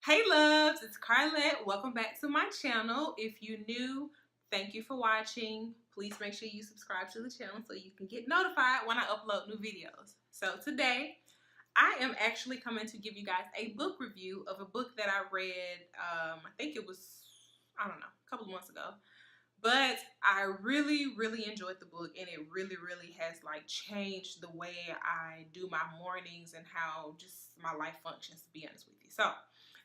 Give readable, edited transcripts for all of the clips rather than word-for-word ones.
Hey loves, it's Carlette. Welcome back to my channel. If you're new, thank you for watching. Please make sure you subscribe to the channel so you can get notified when I upload new videos. So today, I am actually coming to give you guys a book review of a book that I read, I think it was, I don't know, a couple of months ago. But I really enjoyed the book, and it really has like changed the way I do my mornings and how just my life functions, to be honest with you. So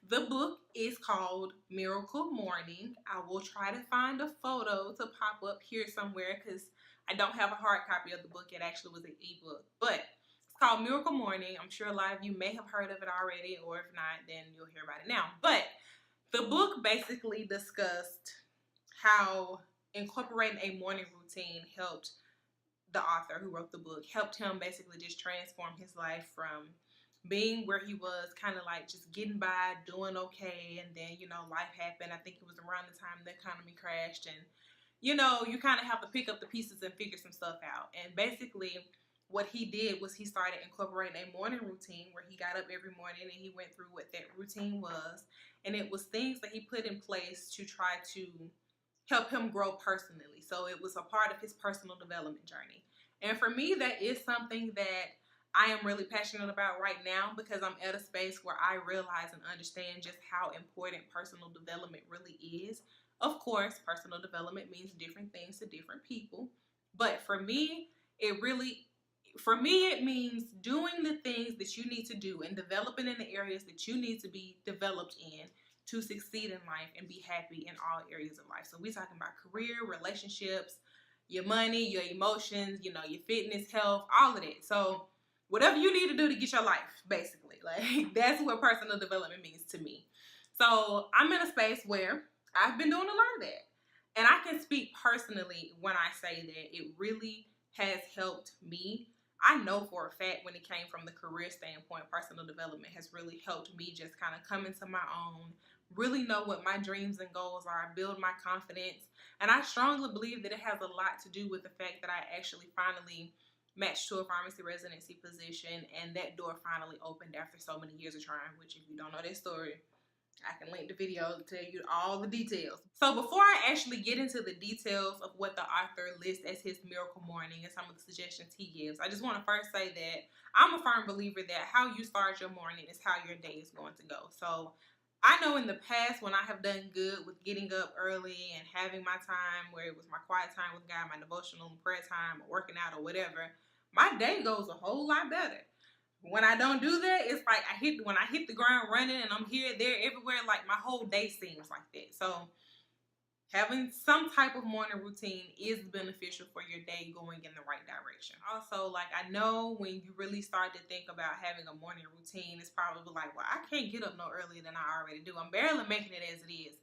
the book is called Miracle Morning. I will try to find a photo to pop up here somewhere because I don't have a hard copy of the book. It actually was an ebook, but it's called Miracle Morning. I'm sure a lot of you may have heard of it already, or if not, then you'll hear about it now. But the book basically discussed how incorporating a morning routine helped the author who wrote the book, helped him basically just transform his life from being where he was kind of like just getting by, doing okay, and then, life happened. I think it was around the time the economy crashed, and, you kind of have to pick up the pieces and figure some stuff out. And basically, what he did was he started incorporating a morning routine where he got up every morning and he went through what that routine was. And it was things that he put in place to try to help him grow personally. So it was a part of his personal development journey. And for me, that is something that I am really passionate about right now because I'm at a space where I realize and understand just how important personal development really is. Of course, personal development means different things to different people. But for me, it means doing the things that you need to do and developing in the areas that you need to be developed in to succeed in life and be happy in all areas of life. So we're talking about career, relationships, your money, your emotions, your fitness, health, all of that. So whatever you need to do to get your life, basically. Like, that's what personal development means to me. So I'm in a space where I've been doing a lot of that. And I can speak personally when I say that it really has helped me. I know for a fact when it came from the career standpoint, personal development has really helped me just kind of come into my own, really know what my dreams and goals are, build my confidence. And I strongly believe that it has a lot to do with the fact that I actually finally matched to a pharmacy residency position, and that door finally opened after so many years of trying, which if you don't know that story, I can link the video to tell you all the details. So before I actually get into the details of what the author lists as his miracle morning and some of the suggestions he gives, I just want to first say that I'm a firm believer that how you start your morning is how your day is going to go. So I know in the past when I have done good with getting up early and having my time where it was my quiet time with God, my devotional prayer time, or working out or whatever, my day goes a whole lot better. When I don't do that, it's like when I hit the ground running and I'm here, there, everywhere, like my whole day seems like that. So having some type of morning routine is beneficial for your day going in the right direction. Also, like, I know when you really start to think about having a morning routine, it's probably like, well, I can't get up no earlier than I already do. I'm barely making it as it is.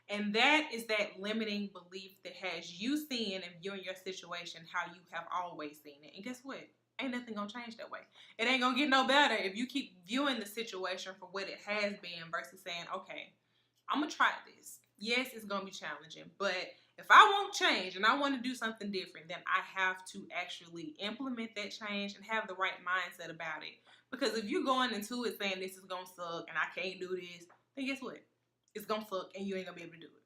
And that is that limiting belief that has you seeing and viewing your situation how you have always seen it. And guess what? Ain't nothing gonna change that way. It ain't gonna get no better if you keep viewing the situation for what it has been versus saying, okay, I'm gonna try this. Yes, it's gonna be challenging, but if I want change and I want to do something different, then I have to actually implement that change and have the right mindset about it. Because if you're going into it saying this is gonna suck and I can't do this, then guess what? It's gonna suck and you ain't gonna be able to do it.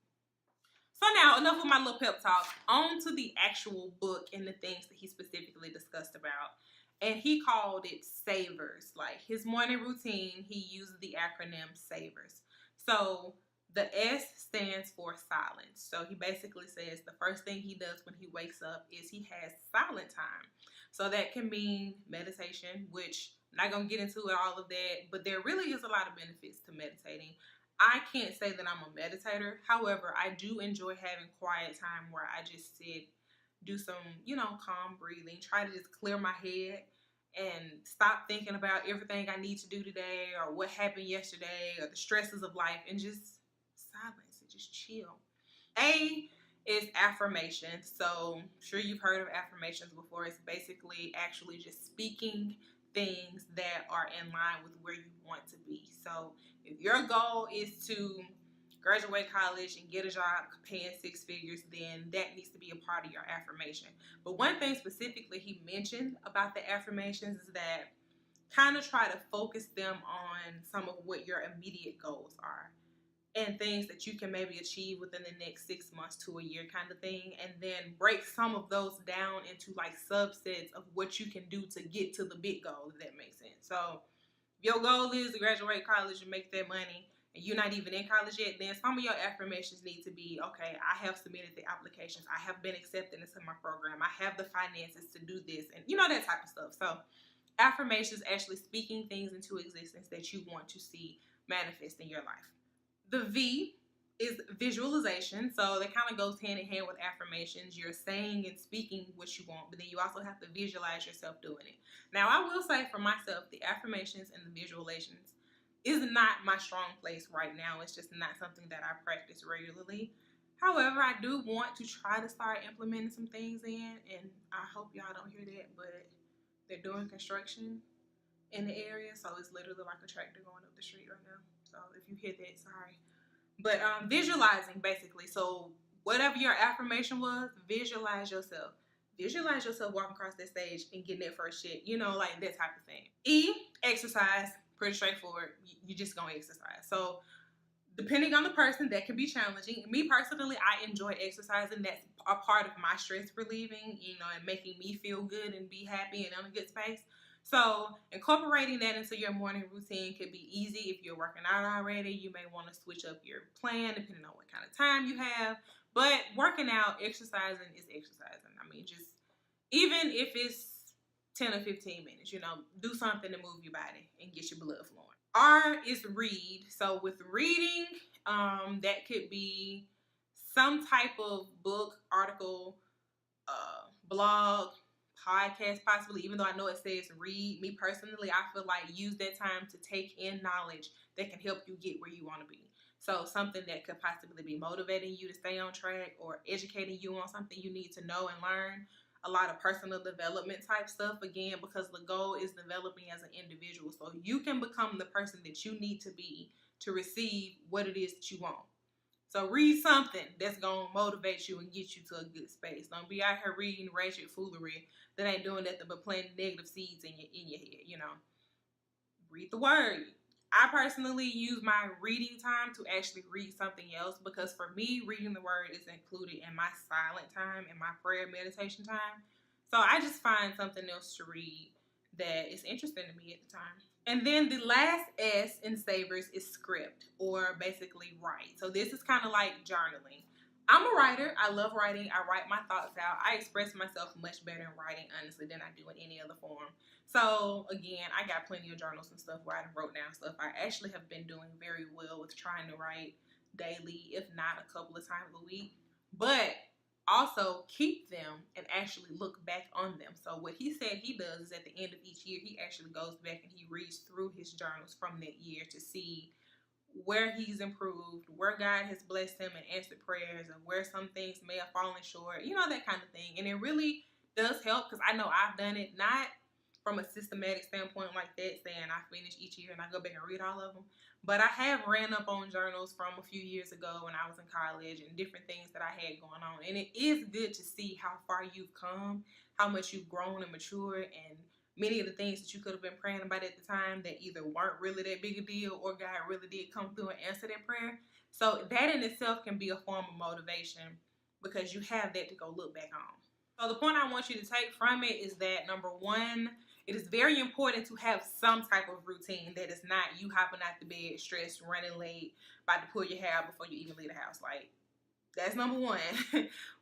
So now, enough of my little pep talk. On to the actual book and the things that he specifically discussed about. And he called it Savers. Like, his morning routine, he used the acronym Savers. So the S stands for silence. So he basically says the first thing he does when he wakes up is he has silent time. So that can mean meditation, which I'm not going to get into it, all of that, but there really is a lot of benefits to meditating. I can't say that I'm a meditator. However, I do enjoy having quiet time where I just sit, do some, calm breathing, try to just clear my head and stop thinking about everything I need to do today or what happened yesterday or the stresses of life, and just silence and just chill. A is affirmation. So I'm sure you've heard of affirmations before. It's basically actually just speaking things that are in line with where you want to be. So if your goal is to graduate college and get a job paying six figures, then that needs to be a part of your affirmation. But one thing specifically he mentioned about the affirmations is that kind of try to focus them on some of what your immediate goals are and things that you can maybe achieve within the next 6 months to a year kind of thing, and then break some of those down into like subsets of what you can do to get to the big goal, if that makes sense. So if your goal is to graduate college and make that money and you're not even in college yet, then some of your affirmations need to be, okay, I have submitted the applications, I have been accepted into my program, I have the finances to do this, and that type of stuff. So affirmations, actually speaking things into existence that you want to see manifest in your life. The V is visualization. So that kind of goes hand in hand with affirmations. You're saying and speaking what you want, but then you also have to visualize yourself doing it. Now, I will say for myself, the affirmations and the visualizations is not my strong place right now. It's just not something that I practice regularly. However, I do want to try to start implementing some things in, and I hope y'all don't hear that, but they're doing construction in the area, so it's literally like a tractor going up the street right now. So if you hear that, sorry. But visualizing, basically. So whatever your affirmation was, visualize yourself. Visualize yourself walking across that stage and getting that first shit. Like that type of thing. E, exercise. Pretty straightforward. You just gonna exercise. So depending on the person, that can be challenging. Me personally, I enjoy exercising. That's a part of my stress relieving, and making me feel good and be happy and in a good space. So incorporating that into your morning routine could be easy. If you're working out already, you may want to switch up your plan depending on what kind of time you have. But working out, exercising is exercising. I mean, just even if it's 10 or 15 minutes, do something to move your body and get your blood flowing. R is read. So with reading, that could be some type of book, article, blog, podcast, possibly, even though I know it says read. Me personally, I feel like use that time to take in knowledge that can help you get where you want to be. So something that could possibly be motivating you to stay on track or educating you on something you need to know and learn. A lot of personal development type stuff, again, because the goal is developing as an individual. So you can become the person that you need to be to receive what it is that you want. So read something that's going to motivate you and get you to a good space. Don't be out here reading ratchet foolery that ain't doing nothing but planting negative seeds in your head, Read the word. I personally use my reading time to actually read something else, because for me, reading the word is included in my silent time and my prayer meditation time. So I just find something else to read that is interesting to me at the time. And then the last S in Savers is script, or basically write. So this is kind of like journaling. I'm a writer. I love writing. I write my thoughts out. I express myself much better in writing, honestly, than I do in any other form. So again, I got plenty of journals and stuff where I wrote down stuff. I actually have been doing very well with trying to write daily, if not a couple of times a week. But also keep them and actually look back on them. So what he said he does is at the end of each year, he actually goes back and he reads through his journals from that year to see where he's improved, where God has blessed him and answered prayers, and where some things may have fallen short, that kind of thing. And it really does help, because I know I've done it, not from a systematic standpoint like that, saying I finish each year and I go back and read all of them. But I have ran up on journals from a few years ago when I was in college and different things that I had going on. And it is good to see how far you've come, how much you've grown and matured, and many of the things that you could have been praying about at the time that either weren't really that big a deal or God really did come through and answer that prayer. So that in itself can be a form of motivation, because you have that to go look back on. So the point I want you to take from it is that, number one, it is very important to have some type of routine that is not you hopping out the bed, stressed, running late, about to pull your hair out before you even leave the house. Like, that's number one.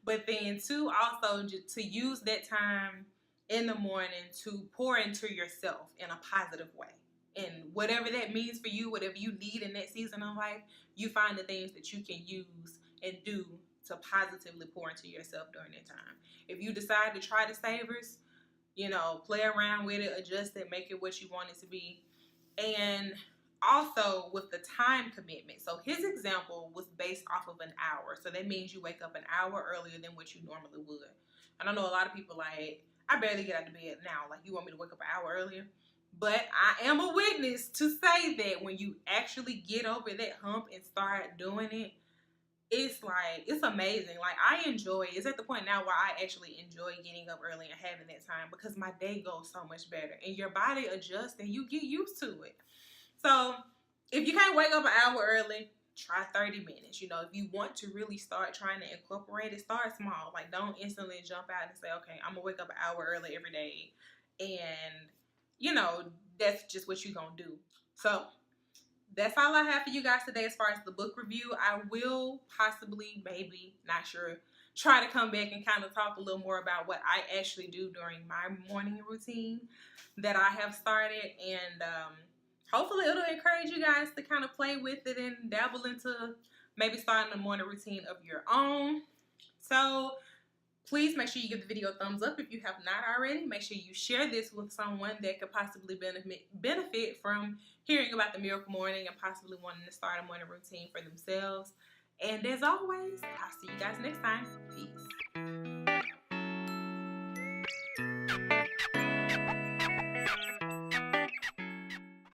But then two, also just to use that time in the morning to pour into yourself in a positive way. And whatever that means for you, whatever you need in that season of life, you find the things that you can use and do to positively pour into yourself during that time. If you decide to try the Savers, play around with it, adjust it, make it what you want it to be. And also with the time commitment. So his example was based off of an hour. So that means you wake up an hour earlier than what you normally would. And I know a lot of people like, I barely get out of bed now. Like, you want me to wake up an hour earlier? But I am a witness to say that when you actually get over that hump and start doing it, it's like, it's amazing. Like, I enjoy it. It's at the point now where I actually enjoy getting up early and having that time because my day goes so much better and your body adjusts and you get used to it. So if you can't wake up an hour early, try 30 minutes. You know, if you want to really start trying to incorporate it, start small. Like, don't instantly jump out and say, okay, I'm gonna wake up an hour early every day, and you know, that's just what you're gonna do. So that's all I have for you guys today as far as the book review. I will possibly, maybe, not sure, try to come back and kind of talk a little more about what I actually do during my morning routine that I have started. And hopefully it'll encourage you guys to kind of play with it and dabble into maybe starting a morning routine of your own. So please make sure you give the video a thumbs up if you have not already. Make sure you share this with someone that could possibly benefit from hearing about the miracle morning and possibly wanting to start a morning routine for themselves. And as always, I'll see you guys next time. Peace.